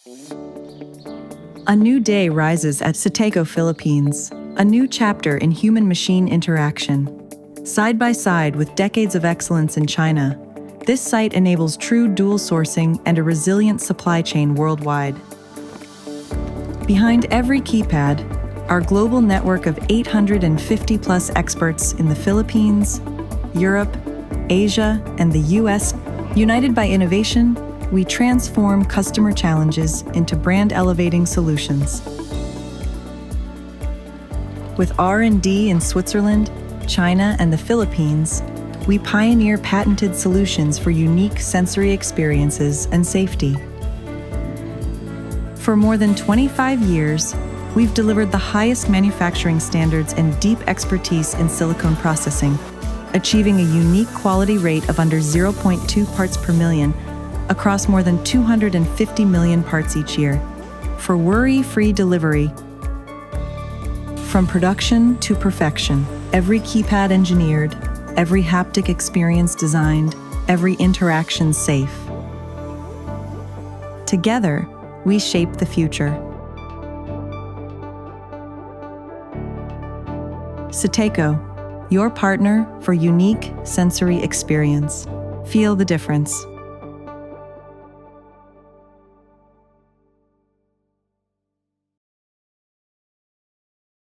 A new day rises at Sateco Philippines, a new chapter in human-machine interaction. Side by side with decades of excellence in China, this site enables true dual sourcing and a resilient supply chain worldwide. Behind every keypad, our global network of 850-plus experts in the Philippines, Europe, Asia, and the US. United by innovation, we transform customer challenges into brand-elevating solutions. With R&D in Switzerland, China, and the Philippines, we pioneer patented solutions for unique sensory experiences and safety. For more than 25 years, we've delivered the highest manufacturing standards and deep expertise in silicone processing, achieving a unique quality rate of under 0.2 parts per million across more than 250 million parts each year, for worry-free delivery. From production to perfection, every keypad engineered, every haptic experience designed, every interaction safe. Together, we shape the future. Sateco, your partner for unique sensory experience. Feel the difference.